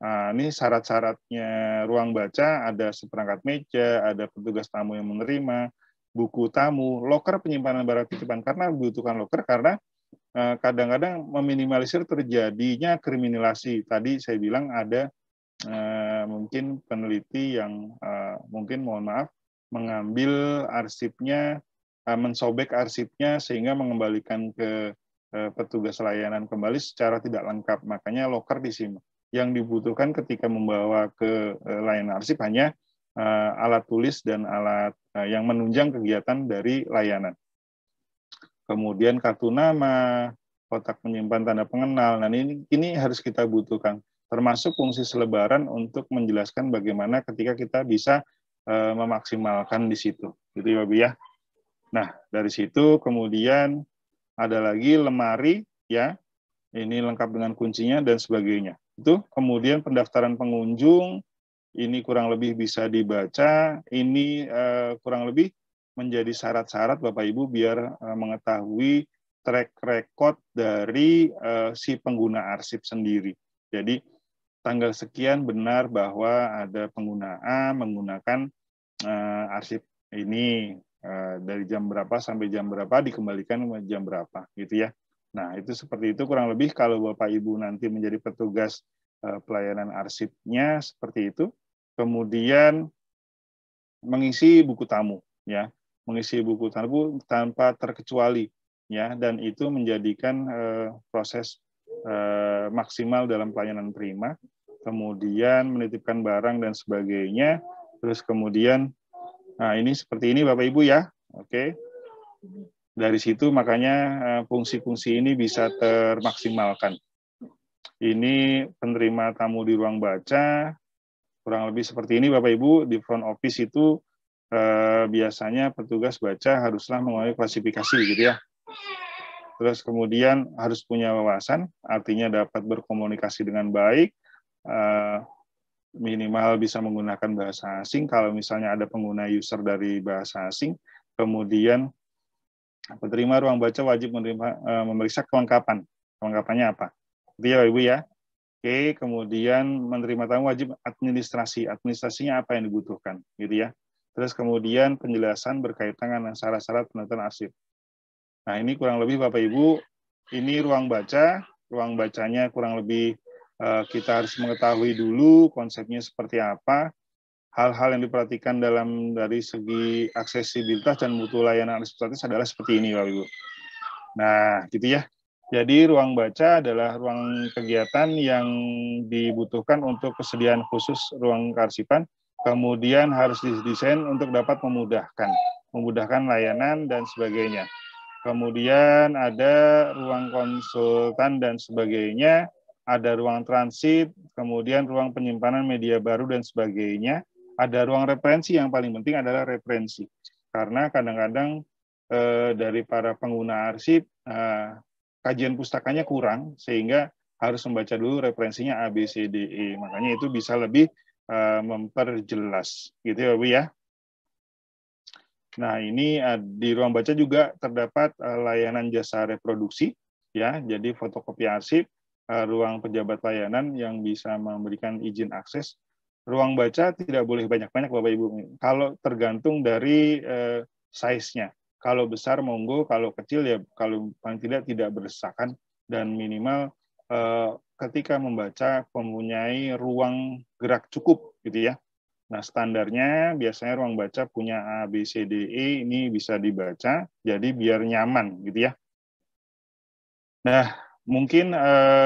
A: Nah, ini syarat-syaratnya ruang baca, ada seperangkat meja, ada petugas tamu yang menerima, buku tamu, loker penyimpanan barang titipan. Karena membutuhkan loker karena kadang-kadang meminimalisir terjadinya kriminalisasi. Tadi saya bilang ada mungkin peneliti yang mungkin mohon maaf mengambil arsipnya, mensobek arsipnya sehingga mengembalikan ke petugas layanan kembali secara tidak lengkap. Makanya loker di sini. Yang dibutuhkan ketika membawa ke layanan arsip hanya alat tulis dan alat yang menunjang kegiatan dari layanan. Kemudian kartu nama, kotak menyimpan tanda pengenal. Nah, ini harus kita butuhkan. Termasuk fungsi selebaran untuk menjelaskan bagaimana ketika kita bisa memaksimalkan di situ. Gitu ya, Bapak ya. Nah, dari situ kemudian ada lagi lemari, ya. Ini lengkap dengan kuncinya dan sebagainya. Itu kemudian pendaftaran pengunjung, ini kurang lebih bisa dibaca, ini kurang lebih menjadi syarat-syarat Bapak Ibu biar mengetahui track record dari si pengguna arsip sendiri. Jadi tanggal sekian benar bahwa ada pengguna A menggunakan arsip ini dari jam berapa sampai jam berapa dikembalikan jam berapa gitu ya. Nah, itu seperti itu kurang lebih kalau Bapak Ibu nanti menjadi petugas pelayanan arsipnya seperti itu. Kemudian mengisi buku tamu ya. Mengisi buku tamu tanpa terkecuali ya, dan itu menjadikan proses maksimal dalam pelayanan prima. Kemudian menitipkan barang dan sebagainya. Terus kemudian nah ini seperti ini Bapak Ibu ya. Oke. Dari situ makanya fungsi-fungsi ini bisa termaksimalkan. Ini penerima tamu di ruang baca, kurang lebih seperti ini Bapak Ibu. Di front office itu biasanya petugas baca haruslah mengalami klasifikasi gitu ya. Terus kemudian harus punya wawasan, artinya dapat berkomunikasi dengan baik, minimal bisa menggunakan bahasa asing, kalau misalnya ada pengguna user dari bahasa asing, kemudian penerima ruang baca wajib memeriksa kelengkapan. Kelengkapannya apa? Itu ya Ibu ya. Oke, kemudian menerima tamu wajib administrasi. Administrasinya apa yang dibutuhkan, gitu ya. Terus kemudian penjelasan berkaitan dengan syarat-syarat penentuan arsip. Nah, ini kurang lebih Bapak Ibu, ini ruang baca. Ruang bacanya kurang lebih kita harus mengetahui dulu konsepnya seperti apa. Hal-hal yang diperhatikan dari segi aksesibilitas dan mutu layanan administratif adalah seperti ini, Bapak Ibu. Nah, gitu ya. Jadi ruang baca adalah ruang kegiatan yang dibutuhkan untuk kesediaan khusus ruang kearsipan, kemudian harus didesain untuk dapat memudahkan layanan dan sebagainya. Kemudian ada ruang konsultan dan sebagainya, ada ruang transit, kemudian ruang penyimpanan media baru dan sebagainya. Ada ruang referensi, yang paling penting adalah referensi. Karena kadang-kadang dari para pengguna arsip, kajian pustakanya kurang, sehingga harus membaca dulu referensinya A, B, C, D, E. Makanya itu bisa lebih memperjelas. Gitu ya, Bu ya. Nah, ini di ruang baca juga terdapat layanan jasa reproduksi, ya. Jadi fotokopi arsip, ruang pejabat layanan yang bisa memberikan izin akses. Ruang baca tidak boleh banyak-banyak, Bapak Ibu. Kalau tergantung dari size-nya. Kalau besar monggo, kalau kecil ya kalau paling tidak berdesakan, dan minimal ketika membaca mempunyai ruang gerak cukup gitu ya. Nah, standarnya biasanya ruang baca punya A, B, C, D, E, ini bisa dibaca, jadi biar nyaman gitu ya. Nah, mungkin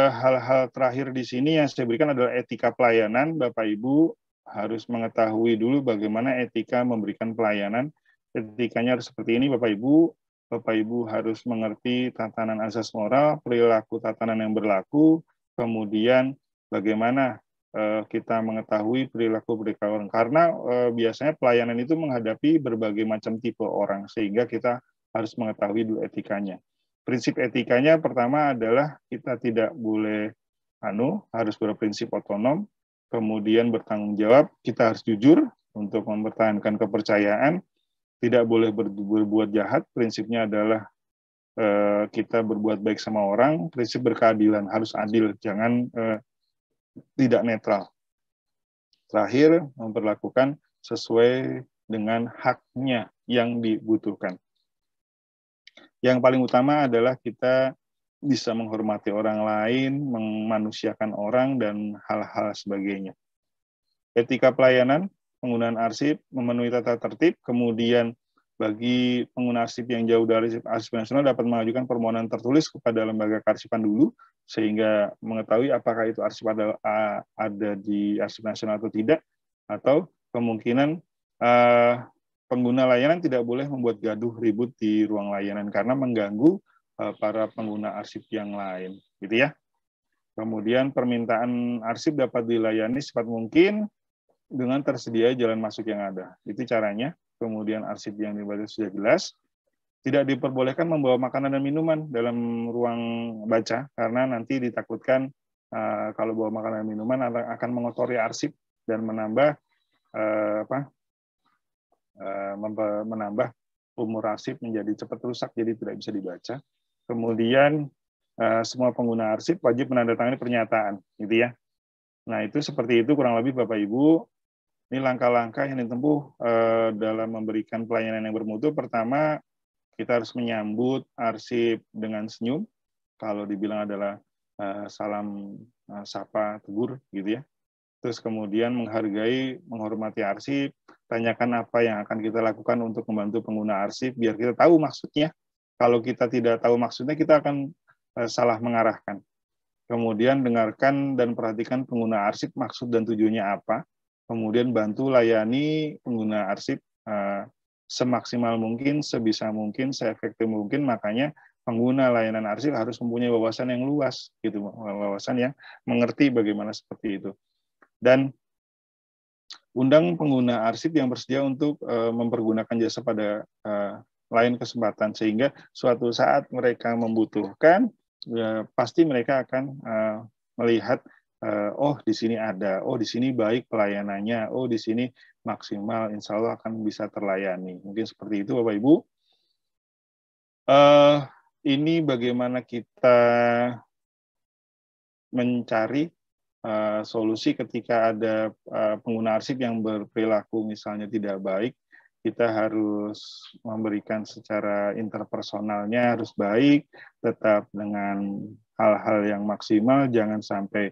A: hal-hal terakhir di sini yang saya berikan adalah etika pelayanan. Bapak Ibu harus mengetahui dulu bagaimana etika memberikan pelayanan. Etikanya harus seperti ini Bapak Ibu. Bapak Ibu harus mengerti tatanan asas moral, perilaku tatanan yang berlaku, kemudian bagaimana kita mengetahui perilaku orang. Karena biasanya pelayanan itu menghadapi berbagai macam tipe orang, sehingga kita harus mengetahui dulu etikanya. Prinsip etikanya pertama adalah kita tidak boleh harus berprinsip otonom, kemudian bertanggung jawab, kita harus jujur untuk mempertahankan kepercayaan, tidak boleh berbuat jahat, prinsipnya adalah kita berbuat baik sama orang, prinsip berkeadilan, harus adil, jangan tidak netral. Terakhir, memperlakukan sesuai dengan haknya yang dibutuhkan. Yang paling utama adalah kita bisa menghormati orang lain, memanusiakan orang, dan hal-hal sebagainya. Etika pelayanan, penggunaan arsip, memenuhi tata tertib, kemudian bagi pengguna arsip yang jauh dari arsip nasional dapat mengajukan permohonan tertulis kepada lembaga kearsipan dulu, sehingga mengetahui apakah itu arsip ada di arsip nasional atau tidak, atau kemungkinan pengguna layanan tidak boleh membuat gaduh ribut di ruang layanan karena mengganggu para pengguna arsip yang lain, gitu ya. Kemudian permintaan arsip dapat dilayani secepat mungkin dengan tersedia jalan masuk yang ada. Itu caranya. Kemudian arsip yang dibatasi sudah jelas. Tidak diperbolehkan membawa makanan dan minuman dalam ruang baca karena nanti ditakutkan kalau bawa makanan dan minuman akan mengotori arsip dan menambah menambah umur arsip menjadi cepat rusak, jadi tidak bisa dibaca. Kemudian semua pengguna arsip wajib menandatangani pernyataan, gitu ya. Nah, itu seperti itu kurang lebih Bapak Ibu. Ini langkah-langkah yang ditempuh dalam memberikan pelayanan yang bermutu. Pertama, kita harus menyambut arsip dengan senyum. Kalau dibilang adalah salam sapa tegur, gitu ya. Terus kemudian menghargai, menghormati arsip, tanyakan apa yang akan kita lakukan untuk membantu pengguna arsip, biar kita tahu maksudnya. Kalau kita tidak tahu maksudnya, kita akan salah mengarahkan. Kemudian dengarkan dan perhatikan pengguna arsip, maksud dan tujuannya apa. Kemudian bantu layani pengguna arsip semaksimal mungkin, sebisa mungkin, seefektif mungkin. Makanya pengguna layanan arsip harus mempunyai wawasan yang luas, gitu, wawasan yang mengerti bagaimana seperti itu. Dan undang pengguna arsip yang bersedia untuk mempergunakan jasa pada lain kesempatan, sehingga suatu saat mereka membutuhkan, pasti mereka akan melihat, oh di sini ada, oh di sini baik pelayanannya, oh di sini maksimal, insya Allah akan bisa terlayani. Mungkin seperti itu Bapak Ibu. Ini bagaimana kita mencari solusi ketika ada pengguna arsip yang berperilaku misalnya tidak baik. Kita harus memberikan secara interpersonalnya harus baik, tetap dengan hal-hal yang maksimal, jangan sampai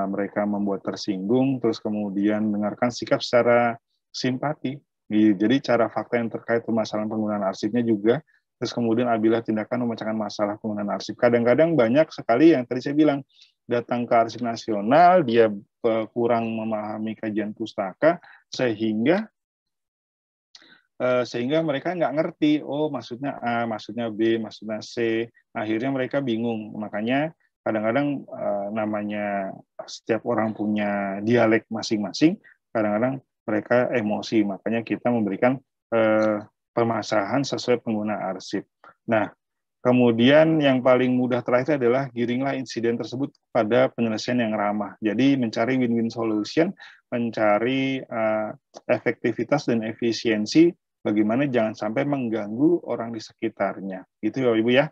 A: mereka membuat tersinggung, terus kemudian dengarkan sikap secara simpati. Jadi cara fakta yang terkait permasalahan penggunaan arsipnya juga, terus kemudian apabila tindakan memecahkan masalah penggunaan arsip. Kadang-kadang banyak sekali yang tadi saya bilang, datang ke arsip nasional, dia kurang memahami kajian pustaka, sehingga mereka nggak ngerti, oh maksudnya A, maksudnya B, maksudnya C, akhirnya mereka bingung. Makanya kadang-kadang namanya setiap orang punya dialek masing-masing, kadang-kadang mereka emosi, makanya kita memberikan permasalahan sesuai pengguna arsip. Nah, kemudian yang paling mudah terakhir adalah giringlah insiden tersebut pada penyelesaian yang ramah. Jadi mencari win-win solution, mencari efektivitas dan efisiensi, bagaimana jangan sampai mengganggu orang di sekitarnya. Itu ya Ibu ya.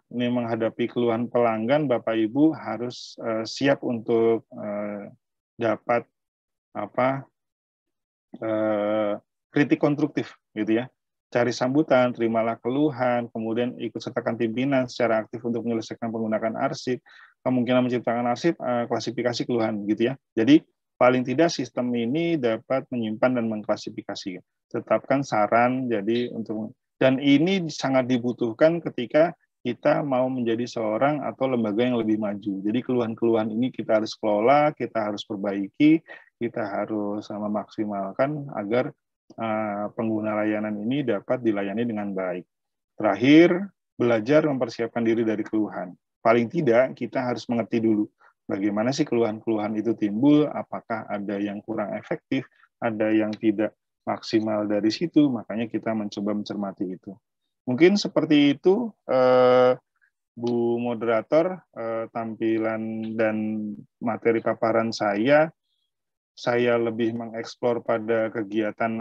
A: Ini menghadapi keluhan pelanggan, Bapak Ibu harus siap untuk dapat kritik konstruktif, gitu ya. Cari sambutan, terimalah keluhan, kemudian ikut sertakan pimpinan secara aktif untuk menyelesaikan penggunaan arsip, kemungkinan menciptakan arsip, klasifikasi keluhan, gitu ya. Jadi paling tidak sistem ini dapat menyimpan dan mengklasifikasi. Tetapkan saran, jadi dan ini sangat dibutuhkan ketika kita mau menjadi seorang atau lembaga yang lebih maju. Jadi keluhan-keluhan ini kita harus kelola, kita harus perbaiki, kita harus memaksimalkan agar pengguna layanan ini dapat dilayani dengan baik. Terakhir, belajar mempersiapkan diri dari keluhan. Paling tidak, kita harus mengerti dulu bagaimana sih keluhan-keluhan itu timbul, apakah ada yang kurang efektif, ada yang tidak maksimal dari situ, makanya kita mencoba mencermati itu. Mungkin seperti itu Bu moderator, tampilan dan materi paparan saya lebih mengeksplor pada kegiatan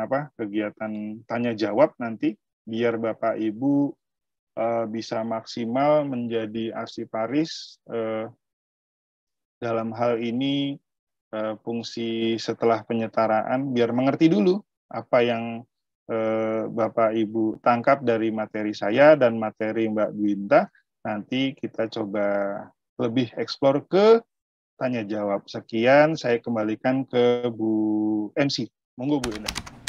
A: tanya jawab nanti, biar Bapak Ibu bisa maksimal menjadi arsiparis dalam hal ini fungsi setelah penyetaraan, biar mengerti dulu apa yang Bapak Ibu tangkap dari materi saya dan materi Mbak Dwinta. Nanti kita coba lebih eksplor ke tanya jawab. Sekian, saya kembalikan ke Bu MC. Monggo Bu Indah.